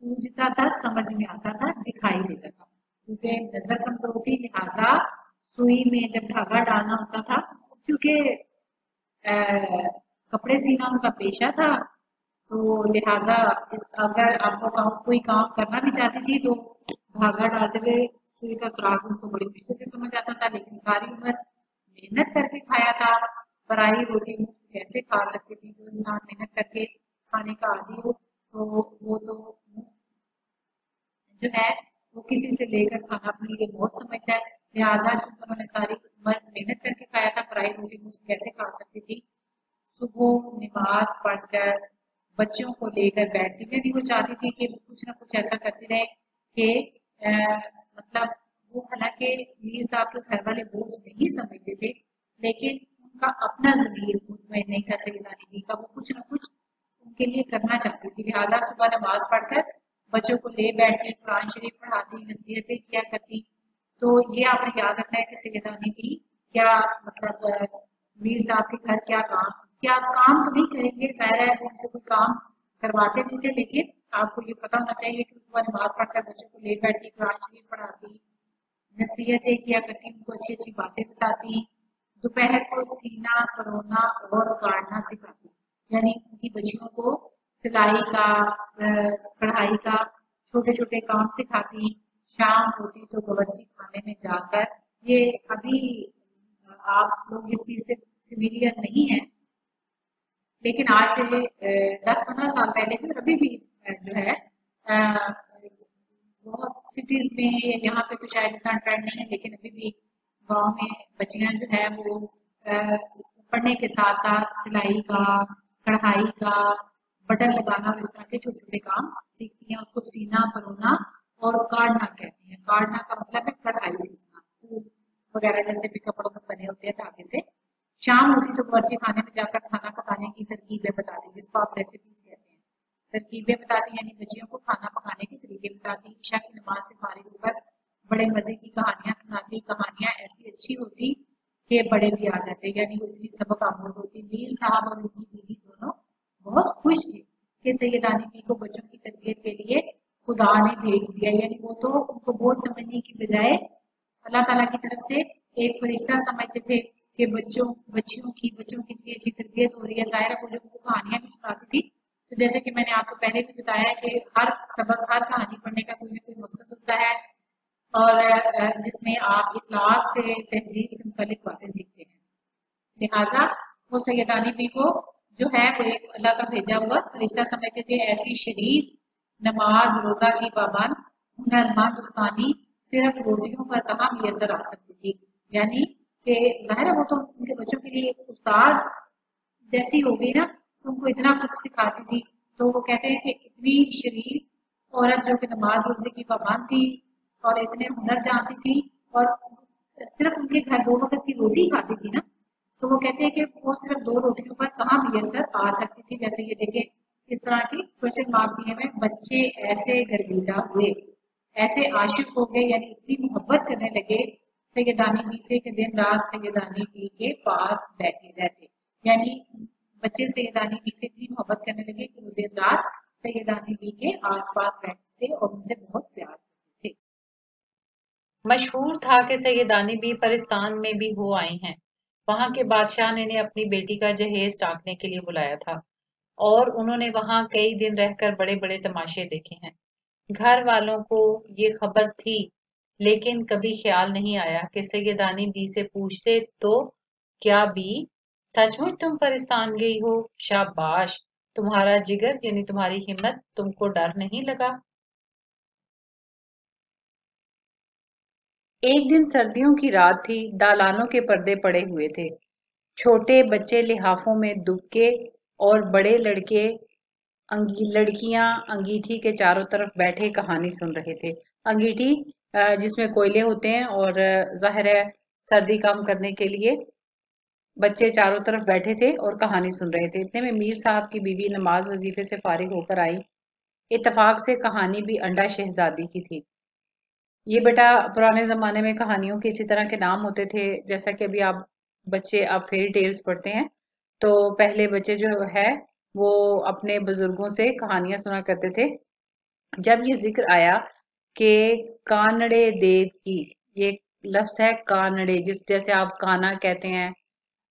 सूझता था समझ में आता था, दिखाई देता था। क्योंकि नजर कमजोर थी लिहाजा सुई में जब धागा डालना होता था, क्योंकि कपड़े सीना उनका पेशा था, तो लिहाजा इस अगर आपको कोई काम करना भी चाहती थी तो धागा डालते हुए सुई का सुराग उनको बड़ी मुश्किल से समझ आता था। लेकिन सारी उम्र मेहनत करके खाया था, पराई रोटी मुफ्त कैसे खा सकती थी? जो इंसान मेहनत करके खाने का आदी हो तो वो तो जो है वो किसी से लेकर खाना अपने लिए बहुत समझता है। लिहाजा चूंकि उन्होंने सारी उम्र मेहनत करके खाया था, पराई रोटी मुफ्त कैसे खा सकती थी? सुबह नमाज पढ़कर बच्चों को लेकर बैठती थी, यानी वो चाहती थी कि वो कुछ ना कुछ ऐसा करती रहे कि मतलब वो हालांकि मीर साहब के घर वाले बोझ नहीं समझते थे, लेकिन उनका अपना ज़मीर मुतमईन नहीं था सैयदा नबी का, वो कुछ ना कुछ उनके लिए करना चाहती थी। लिहाजा सुबह नमाज पढ़कर बच्चों को ले बैठती, कुरान शरीफ पढ़ाती, नसीहतें किया करती। तो ये आपने याद रखना है कि सैयदा नबी क्या मतलब मीर साहब के घर क्या काम तो नहीं करेंगे, जाहिर है वो उनसे कोई काम करवाते नहीं थे, लेकिन आपको ये पता होना चाहिए कि सुबह नमाज पढ़कर बच्चों को ले बैठती, कुरान शरीफ पढ़ाती, नसीहतें किया करती, उनको अच्छी अच्छी बातें बताती। दोपहर को सीना फरोना और काटना सिखाती, यानी उनकी बच्चियों को सिलाई का कढ़ाई का छोटे छोटे काम सिखाती। शाम होती तो बावर्ची खाने में जाकर, ये अभी आप लोग इस चीज से फेमिलियर नहीं है, लेकिन आज से 10-15 साल पहले भी और अभी भी जो है बहुत सिटीज में, यहाँ पे तो शायद इतना ट्रेंड नहीं है, लेकिन अभी भी गांव में बच्चियां जो है वो पढ़ने के साथ साथ सिलाई का, कढ़ाई का, बटन लगाना और इस तरह के छोटे छोटे काम सीखती हैं। उसको सीना परोना और काटना कहते हैं। काटना का मतलब है कढ़ाई सीखना, फूल वगैरह जैसे भी कपड़ों में बने होते हैं धागे से। शाम होती तो बावर्ची खाने में जाकर खाना पकाने की तरकीबें बताती, जिसको आप रेसिपीज कहते हैं। तरकीबें बताती यानी बच्चियों को खाना पकाने के तरीके बताती। ईशा की नमाज से फारिग होकर बड़े मजे की कहानियां सुनाती। कहानियां ऐसी अच्छी होती कि बड़े भी आ जाते, यानी वो इतनी सबक आमूज होती। मीर साहब और उनकी बीवी दोनों बहुत खुश थे कि सैयदा नबी को बच्चों की तरबियत के लिए खुदा ने भेज दिया, यानी वो तो उनको बोझ समझने की बजाय अल्लाह ताला की तरफ से एक फरिश्ता समझते थे कि बच्चों की इतनी अच्छी तरबियत हो रही है। जाहिर है वो जो उनको कहानियां भी सुनाती थी, तो जैसे कि मैंने आपको पहले भी बताया कि हर सबक, हर कहानी पढ़ने का कोई ना कोई मकसद होता है, और जिसमें आप इखलाक से, तहजीब से मुतालिक बातें सीखते हैं। लिहाजा वो सैयदा नबी को जो है वो एक अल्लाह का भेजा हुआ फरिश्ता समझते थे। ऐसी शरीफ, नमाज रोजा की पाबंद, हुनरमंद उस्तानी सिर्फ रोटियों पर कहाँ मुयसर आ सकती थी, यानी कि जाहिर है वो तो उनके बच्चों के लिए एक उस्ताद जैसी हो गई ना, उनको इतना कुछ सिखाती थी। तो वो कहते हैं कि इतनी शरीफ औरत जो कि नमाज रोजे की पाबंद थी और इतने हुनर जानती थी, और सिर्फ उनके घर 2 वक्त की रोटी खाती थी ना, तो वो कहते हैं कि वो सिर्फ 2 रोटियों पर कहाँ मुयसर आ सकती थी। जैसे ये देखे इस तरह की क्वेश्चन मार्क दिए हुए, बच्चे ऐसे गर्विदा हुए, ऐसे आशिक हो गए, यानी इतनी मोहब्बत करने लगे सैयदानी बी से कि दिन रात सैयदानी बी के पास बैठे रहते। यानी बच्चे सैयदानी बी से इतनी मोहब्बत करने लगे कि वो दिन रात सैयदानी बी के आसपास बैठते थे और उनसे बहुत प्यार करते थे। मशहूर था कि सैयदानी भी परिस्तान में भी हो आई हैं। वहां के बादशाह ने इन्हें अपनी बेटी का जहेज टांकने के लिए बुलाया था और उन्होंने वहां कई दिन रहकर बड़े बड़े तमाशे देखे हैं। घर वालों को ये खबर थी, लेकिन कभी ख्याल नहीं आया कि सैयदानी बी से पूछते तो क्या बी, सचमुच तुम परिस्तान गई हो? शाबाश। तुम्हारा जिगर यानी तुम्हारी हिम्मत, तुमको डर नहीं लगा? एक दिन सर्दियों की रात थी। दालानों के पर्दे पड़े हुए थे। छोटे बच्चे लिहाफों में दुबके और बड़े लड़कियां अंगीठी के चारों तरफ बैठे कहानी सुन रहे थे। अंगीठी जिसमें कोयले होते हैं, और जाहिर है सर्दी कम करने के लिए बच्चे चारों तरफ बैठे थे और कहानी सुन रहे थे। इतने में मीर साहब की बीवी नमाज वजीफे से फारिग होकर आई। इत्तेफाक से कहानी भी अंडा शहजादी की थी। ये बेटा, पुराने जमाने में कहानियों के इसी तरह के नाम होते थे। जैसा कि अभी आप बच्चे आप फेरी टेल्स पढ़ते हैं, तो पहले बच्चे जो है वो अपने बुजुर्गों से कहानियां सुना करते थे। जब ये जिक्र आया कि कानड़े देव की, ये लफ्ज है कानड़े, जिस जैसे आप काना कहते हैं,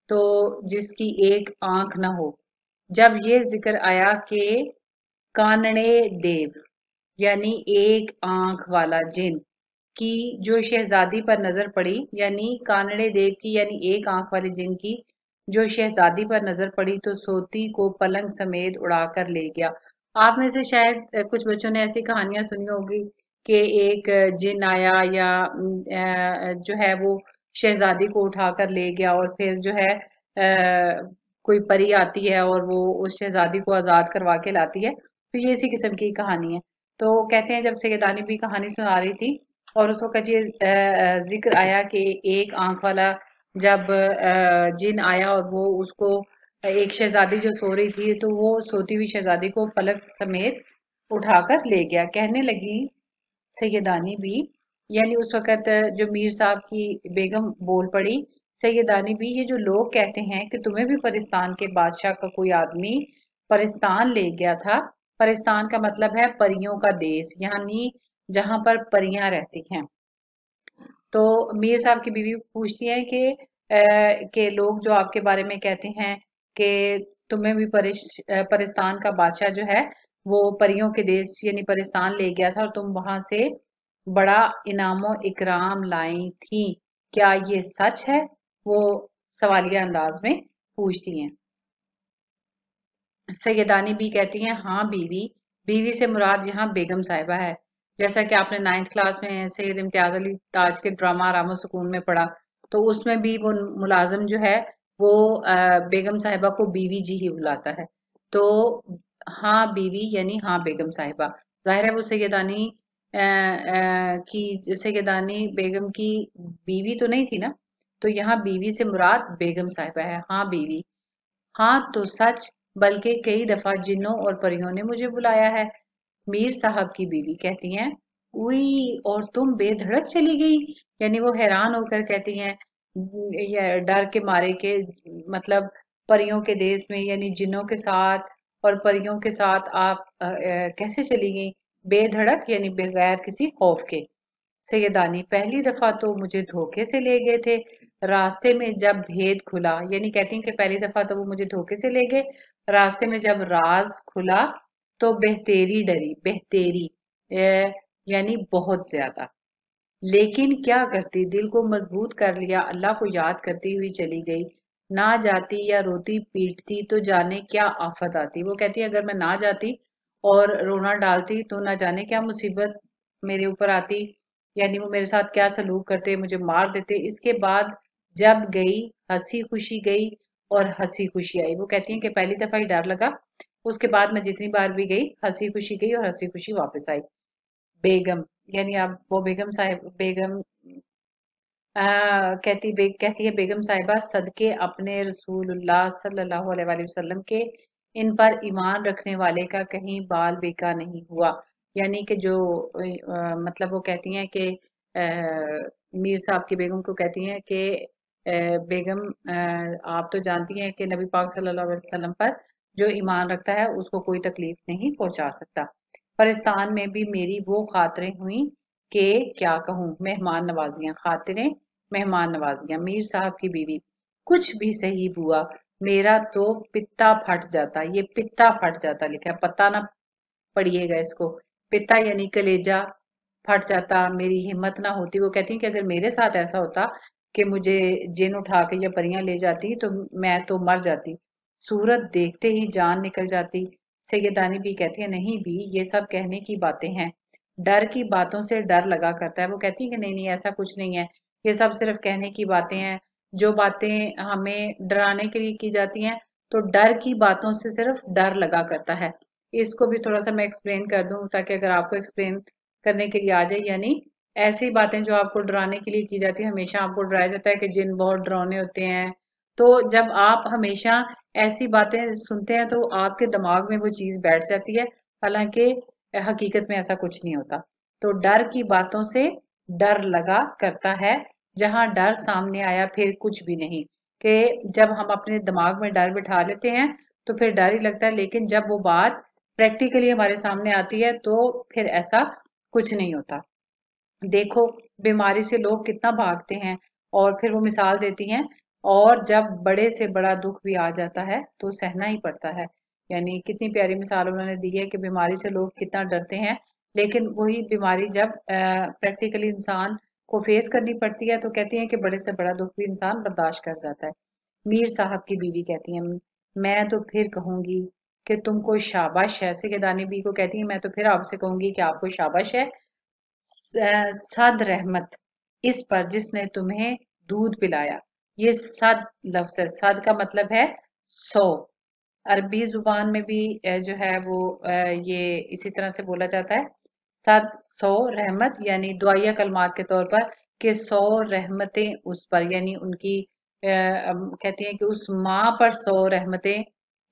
तो जिसकी एक आंख ना हो। जब ये जिक्र आया कि कानड़े देव यानी एक आंख वाला जिन की जो शहजादी पर नजर पड़ी, यानी कानड़े देव की यानी एक आंख वाले जिन की जो शहजादी पर नजर पड़ी, तो सोती को पलंग समेत उड़ाकर ले गया। आप में से शायद कुछ बच्चों ने ऐसी कहानियां सुनी होगी कि एक जिन आया या जो है वो शहजादी को उठाकर ले गया, और फिर जो है कोई परी आती है और वो उस शहजादी को आजाद करवा के लाती है। तो ये इसी किस्म की कहानी है। तो कहते हैं जब सैयदानी भी कहानी सुना रही थी और उस वक्त ये जिक्र आया कि एक आंख वाला जब जिन आया और वो उसको, एक शहजादी जो सो रही थी, तो वो सोती हुई शहजादी को पलक समेत उठाकर ले गया। कहने लगी सैयदानी भी, यानी उस वक्त जो मीर साहब की बेगम बोल पड़ी, सैयदानी भी, ये जो लोग कहते हैं कि तुम्हें भी परिस्तान के बादशाह का कोई आदमी परिस्तान ले गया था। परिस्तान का मतलब है परियों का देश, यानी जहां पर परियां रहती हैं। तो मीर साहब की बीवी पूछती है कि लोग जो आपके बारे में कहते हैं कि तुम्हें भी परिस्तान का बादशाह जो है वो परियों के देश यानी परिस्तान ले गया था और तुम वहां से बड़ा इनामो इकराम लाई थी, क्या ये सच है? वो सवालिया अंदाज में पूछती हैं। सैयदानी भी कहती हैं, हाँ बीवी। बीवी से मुराद यहाँ बेगम साहिबा है। जैसा कि आपने 9th क्लास में सैयद इम्तियाज अली ताज के ड्रामा रामो सुकून में पढ़ा, तो उसमें भी वो मुलाजिम जो है वो बेगम साहिबा को बीवी जी ही बुलाता है। तो हाँ बीवी यानी हाँ बेगम साहिबा। जाहिर है वो सैयदानी की सैयदानी बेगम की बीवी तो नहीं थी ना। तो यहाँ बीवी से मुराद बेगम साहिबा है। हाँ बीवी। हाँ तो सच, बल्कि कई दफा जिन्नों और परियों ने मुझे बुलाया है। मीर साहब की बीवी कहती हैं, उई, और तुम बेधड़क चली गई? यानी वो हैरान होकर कहती हैं, या डर के मारे के, मतलब परियों के देश में यानी जिन्नों के साथ और परियों के साथ आप कैसे चली गई? बेधड़क यानी बगैर किसी खौफ के। सैयदानी, पहली दफा तो मुझे धोखे से ले गए थे। रास्ते में जब भेद खुला, यानी कहती हैं कि पहली दफा तो वो मुझे धोखे से ले गए। रास्ते में जब राज खुला तो बेहतेरी डरी। बेहतेरी यानी बहुत ज्यादा। लेकिन क्या करती, दिल को मजबूत कर लिया, अल्लाह को याद करती हुई चली गई। ना जाती या रोती पीटती तो जाने क्या आफत आती। वो कहती है अगर मैं ना जाती और रोना डालती तो ना जाने क्या मुसीबत मेरे ऊपर आती, यानी वो मेरे साथ क्या सलूक करते, मुझे मार देते। इसके बाद जब गई, हंसी खुशी गई और हंसी खुशी आई। वो कहती है कि पहली दफा ही डर लगा, उसके बाद मैं जितनी बार भी गई हंसी खुशी गई और हंसी खुशी वापस आई। बेगम यानी आप वो बेगम साहिब बेगम कहती है बेगम साहिबा, सदके अपने रसूलुल्लाह सल्लल्लाहु अलैहि वसल्लम के, इन पर ईमान रखने वाले का कहीं बाल बेका नहीं हुआ। यानी कि जो मतलब वो कहती हैं कि मीर साहब की बेगम को कहती हैं कि बेगम, आप तो जानती हैं कि नबी पाक सल्लल्लाहु अलैहि वसल्लम पर जो ईमान रखता है उसको कोई तकलीफ नहीं पहुंचा सकता। परिस्तान में भी मेरी वो खातरें हुई कि क्या कहूँ, मेहमान नवाजियां, खातिरें मेहमान नवाजियां। मीर साहब की बीवी, कुछ भी सही बुआ, मेरा तो पित्ता फट जाता। ये पित्ता फट जाता लिखा है, पता ना पढ़िएगा इसको। पित्ता यानी कलेजा फट जाता, मेरी हिम्मत ना होती। वो कहती है कि अगर मेरे साथ ऐसा होता कि मुझे जिन उठा के या परियां ले जाती तो मैं तो मर जाती, सूरत देखते ही जान निकल जाती। सैयदानी भी कहती है नहीं भी, ये सब कहने की बातें हैं, डर की बातों से डर लगा करता है। वो कहती है कि नहीं नहीं ऐसा कुछ नहीं है, ये सब सिर्फ कहने की बातें हैं। जो बातें हमें डराने के लिए की जाती हैं, तो डर की बातों से सिर्फ डर लगा करता है। इसको भी थोड़ा सा मैं एक्सप्लेन कर दूं ताकि अगर आपको एक्सप्लेन करने के लिए आ जाए। यानी ऐसी बातें जो आपको डराने के लिए की जाती है, हमेशा आपको डराया जाता है कि जिन बहुत डरावने होते हैं। तो जब आप हमेशा ऐसी बातें सुनते हैं तो आपके दिमाग में वो चीज बैठ जाती है, हालांकि हकीकत में ऐसा कुछ नहीं होता। तो डर की बातों से डर लगा करता है, जहां डर सामने आया फिर कुछ भी नहीं। कि जब हम अपने दिमाग में डर बिठा लेते हैं तो फिर डर ही लगता है, लेकिन जब वो बात प्रैक्टिकली हमारे सामने आती है तो फिर ऐसा कुछ नहीं होता। देखो, बीमारी से लोग कितना भागते हैं, और फिर वो मिसाल देती हैं, और जब बड़े से बड़ा दुख भी आ जाता है तो सहना ही पड़ता है। यानी कितनी प्यारी मिसाल उन्होंने दी है कि बीमारी से लोग कितना डरते हैं, लेकिन वही बीमारी जब प्रैक्टिकली इंसान को फेस करनी पड़ती है तो कहती हैं कि बड़े से बड़ा दुख भी इंसान बर्दाश्त कर जाता है। मीर साहब की बीवी कहती है, मैं तो फिर कहूंगी कि तुमको शाबाश है। सैयदानी बी को कहती है, मैं तो फिर आपसे कहूंगी कि आपको शाबाश है। सद रहमत इस पर जिसने तुम्हें दूध पिलाया। ये सद लफ्ज है, सद का मतलब है 100। अरबी जुबान में भी जो है वो ये इसी तरह से बोला जाता है, सद 100 रहमत, यानी दुआया कलमात के तौर पर कि 100 रहमतें उस पर, यानी उनकी कहती हैं कि उस माँ पर 100 रहमतें,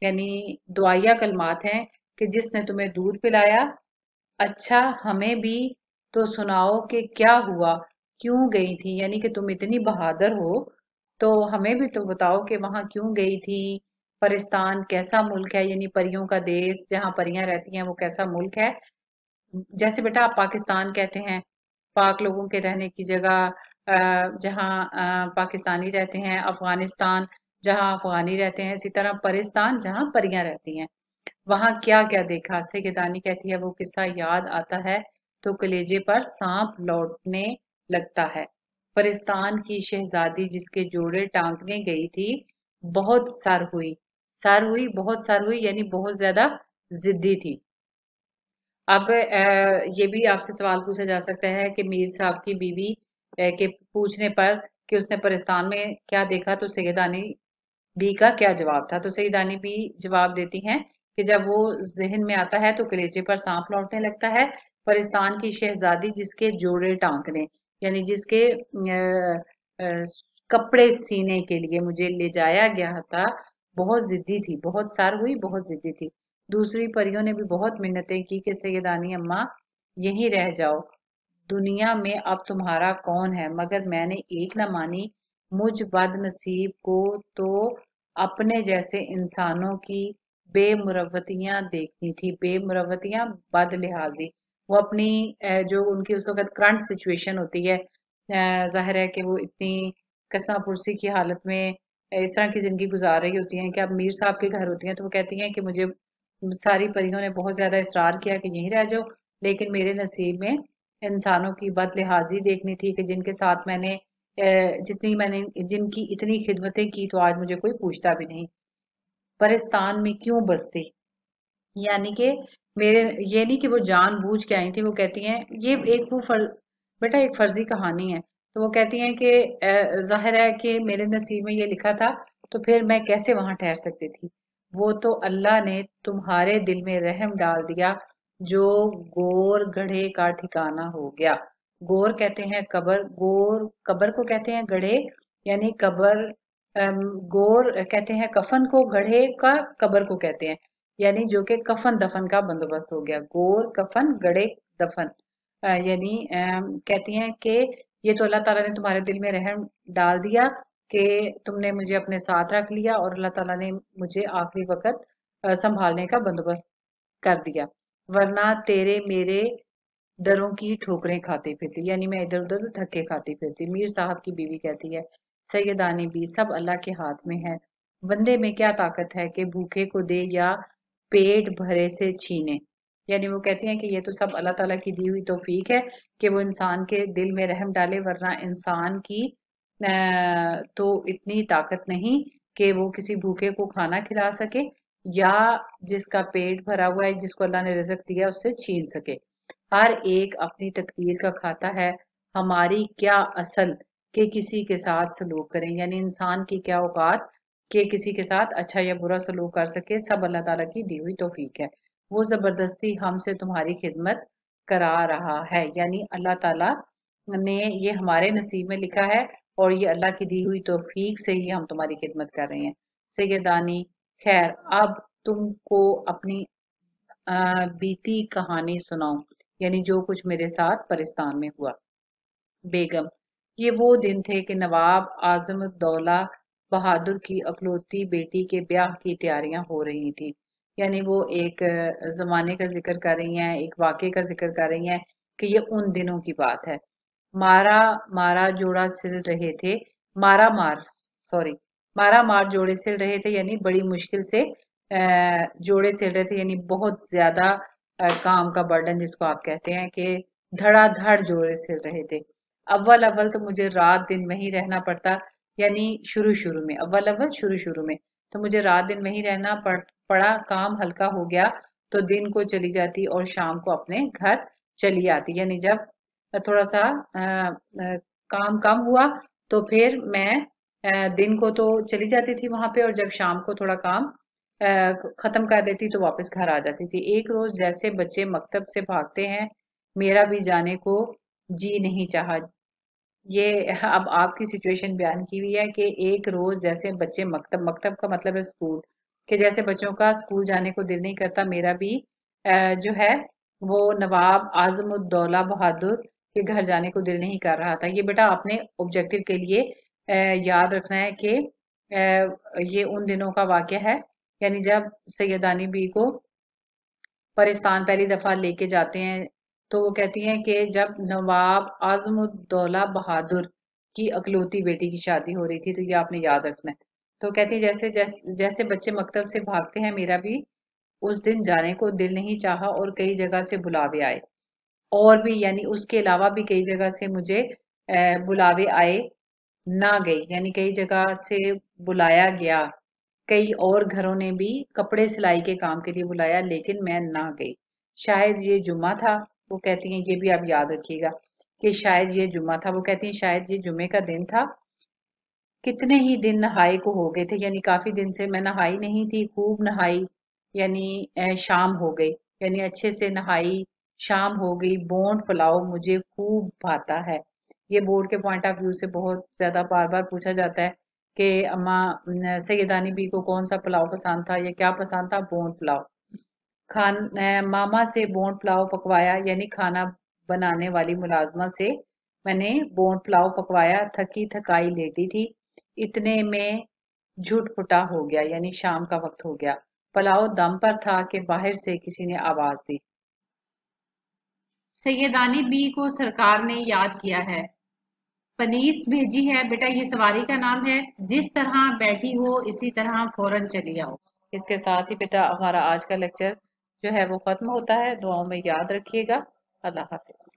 यानी दुआया कलमात हैं कि जिसने तुम्हें दूध पिलाया। अच्छा, हमें भी तो सुनाओ कि क्या हुआ, क्यों गई थी, यानी कि तुम इतनी बहादुर हो तो हमें भी तो बताओ कि वहां क्यों गई थी। परिस्तान कैसा मुल्क है, यानी परियों का देश जहाँ परियां रहती हैं, वो कैसा मुल्क है। जैसे बेटा आप पाकिस्तान कहते हैं, पाक लोगों के रहने की जगह, जहाँ पाकिस्तानी रहते हैं। अफगानिस्तान जहाँ अफगानी रहते हैं। इसी तरह परिस्तान जहाँ परियां रहती हैं, वहां क्या क्या देखा। सैयदानी कहती है वो किस्सा याद आता है तो कलेजे पर सांप लौटने लगता है। परिस्तान की शहजादी जिसके जोड़े टांगने गई थी, बहुत सर हुई बहुत सर हुई, यानी बहुत ज्यादा जिद्दी थी। अब ये भी आपसे सवाल पूछा जा सकता है कि मीर साहब की बीवी के पूछने पर कि उसने परिस्तान में क्या देखा, तो सैयदानी बी का क्या जवाब था। तो सईदानी बी जवाब देती हैं कि जब वो जहन में आता है तो कलेजे पर सांप लौटने लगता है। परिस्तान की शहजादी जिसके जोड़े टांकने, यानी जिसके कपड़े सीने के लिए मुझे ले जाया गया था, बहुत जिद्दी थी, बहुत सर हुई बहुत जिद्दी थी। दूसरी परियों ने भी बहुत मिन्नतें की कि सैयदानी अम्मा यहीं रह जाओ, दुनिया में अब तुम्हारा कौन है, मगर मैंने एक न मानी। मुझ बदनसीब को तो अपने जैसे इंसानों की बेमुरवतियां देखनी थी। बेमुरवतियां, बदलिहाजी। वो अपनी जो उनकी उस वक्त करंट सिचुएशन होती है, जाहिर है कि वो इतनी कसम पुरसी की हालत में इस तरह की जिंदगी गुजार रही होती हैं कि अब मीर साहब के घर होती हैं, तो वो कहती हैं कि मुझे सारी परियों ने बहुत ज्यादा इसरार किया कि यहीं रह जाओ, लेकिन मेरे नसीब में इंसानों की बदलिहाजी देखनी थी कि जिनके साथ मैंने जितनी मैंने जिनकी इतनी खिदमतें की तो आज मुझे कोई पूछता भी नहीं। परिस्तान में क्यों बसती, यानी कि मेरे, ये नहीं कि वो जानबूझ के आई थी। वो कहती हैं ये एक बेटा एक फर्जी कहानी है। तो वो कहती हैं कि जाहिर है कि मेरे नसीब में ये लिखा था, तो फिर मैं कैसे वहां ठहर सकती थी। वो तो अल्लाह ने तुम्हारे दिल में रहम डाल दिया, जो गोर गढ़े का ठिकाना हो गया। गोर कहते हैं कबर, गोर कबर को कहते हैं गढ़े, यानी कबर। गोर कहते हैं कफन को, गढ़े का कबर को कहते हैं, यानी जो कि कफन दफन का बंदोबस्त हो गया। गोर कफन गड़े दफन, यानी कहती हैं कि ये तो अल्लाह ताला ने तुम्हारे दिल में रहम डाल दिया कि तुमने मुझे अपने साथ रख लिया, और अल्लाह ताला ने मुझे आखिरी वक्त संभालने का बंदोबस्त कर दिया, वरना तेरे मेरे दरों की ठोकरें खाती फिरती, यानी मैं इधर उधर धक्के खाती फिरती। मीर साहब की बीवी कहती है, सैयदानी भी सब अल्लाह के हाथ में है। बंदे में क्या ताकत है कि भूखे को दे या पेट भरे से छीने। यानी वो कहती हैं कि ये तो सब अल्लाह ताला की दी हुई तौफीक है कि वो इंसान के दिल में रहम डाले, वरना इंसान की तो इतनी ताकत नहीं कि वो किसी भूखे को खाना खिला सके, या जिसका पेट भरा हुआ है, जिसको अल्लाह ने रिज़्क दिया, उससे छीन सके। हर एक अपनी तकदीर का खाता है। हमारी क्या असल कि किसी के साथ सलूक करें, यानी इंसान की क्या औकात कि किसी के साथ अच्छा या बुरा सलूक कर सके, सब अल्लाह ताला की दी हुई तौफीक है। वो जबरदस्ती हमसे तुम्हारी खिदमत करा रहा है, यानी अल्लाह ताला ने ये हमारे नसीब में लिखा है, और ये अल्लाह की दी हुई तौफीक से ही हम तुम्हारी खिदमत कर रहे हैं। सैयदानी, खैर अब तुमको अपनी बीती कहानी सुनाऊं, यानी जो कुछ मेरे साथ परिस्तान में हुआ। बेगम, ये वो दिन थे कि नवाब आजमुद्दौला बहादुर की अकलौती बेटी के ब्याह की तैयारियां हो रही थी। यानी वो एक जमाने का जिक्र कर रही हैं, एक वाक़े का जिक्र कर रही हैं कि ये उन दिनों की बात है। मारा मारा जोड़ा सिल रहे थे, मारा मार सॉरी मारा मार जोड़े सिल रहे थे, यानी बड़ी मुश्किल से जोड़े सिल रहे थे, यानी बहुत ज्यादा काम का बर्डन जिसको आप कहते हैं कि धड़ाधड़ जोड़े सिल रहे थे। अव्वल अव्वल तो मुझे रात दिन में ही रहना पड़ता, यानी शुरू शुरू में, अव्वल अव्वल शुरू शुरू में तो मुझे रात दिन में ही रहना पड़ा। काम हल्का हो गया तो दिन को चली जाती और शाम को अपने घर चली आती, यानी जब थोड़ा सा काम कम हुआ तो फिर मैं दिन को तो चली जाती थी वहां पे, और जब शाम को थोड़ा काम खत्म कर देती तो वापस घर आ जाती थी। एक रोज जैसे बच्चे मकतब से भागते हैं, मेरा भी जाने को जी नहीं चाहा। ये अब आपकी सिचुएशन बयान की हुई है कि एक रोज जैसे बच्चे मकतब मकतब का मतलब है स्कूल, कि जैसे बच्चों का स्कूल जाने को दिल नहीं करता, मेरा भी जो है वो नवाब आजमुद्दौला बहादुर के घर जाने को दिल नहीं कर रहा था। ये बेटा आपने ऑब्जेक्टिव के लिए याद रखना है कि ये उन दिनों का वाक़या है, यानी जब सैयदानी बी को परिस्तान पहली दफा लेके जाते हैं, तो वो कहती हैं कि जब नवाब आजमुद्दौला बहादुर की अकलौती बेटी की शादी हो रही थी, तो ये आपने याद रखना है। तो कहती है जैसे जैसे जैसे बच्चे मकतब से भागते हैं, मेरा भी उस दिन जाने को दिल नहीं चाहा, और कई जगह से बुलावे आए, और भी यानी उसके अलावा भी कई जगह से मुझे बुलावे आए, ना गई, यानी कई जगह से बुलाया गया। कई और घरों ने भी कपड़े सिलाई के काम के लिए बुलाया, लेकिन मैं ना गई। शायद ये जुम्मा था, वो कहती हैं, ये भी आप याद रखिएगा कि शायद ये जुम्मा था। वो कहती हैं शायद ये जुम्मे का दिन था। कितने ही दिन नहाए को हो गए थे, यानी काफी दिन से मैं नहाई नहीं थी, खूब नहाई, यानी शाम हो गई, यानी अच्छे से नहाई, शाम हो गई। बोंड पुलाव मुझे खूब भाता है। ये बोर्ड के पॉइंट ऑफ व्यू से बहुत ज्यादा बार बार पूछा जाता है कि अम्मा सैयदानी बी को कौन सा पुलाव पसंद था, या क्या पसंद था? बोंड पुलाव। मामा से बोंड पुलाव पकवाया, यानी खाना बनाने वाली मुलाजमा से मैंने बोंड पुलाव पकवाया। थकी थकाई लेटी थी, इतने में झुट फुटा हो गया, यानी शाम का वक्त हो गया। पुलाव दम पर था कि बाहर से किसी ने आवाज दी। सैयदानी बी को सरकार ने याद किया है, पनीस भेजी है। बेटा ये सवारी का नाम है। जिस तरह बैठी हो इसी तरह फौरन चली आओ। इसके साथ ही बेटा हमारा आज का लेक्चर जो है वो खत्म होता है। दुआओं में याद रखिएगा। अल्लाह हाफिज।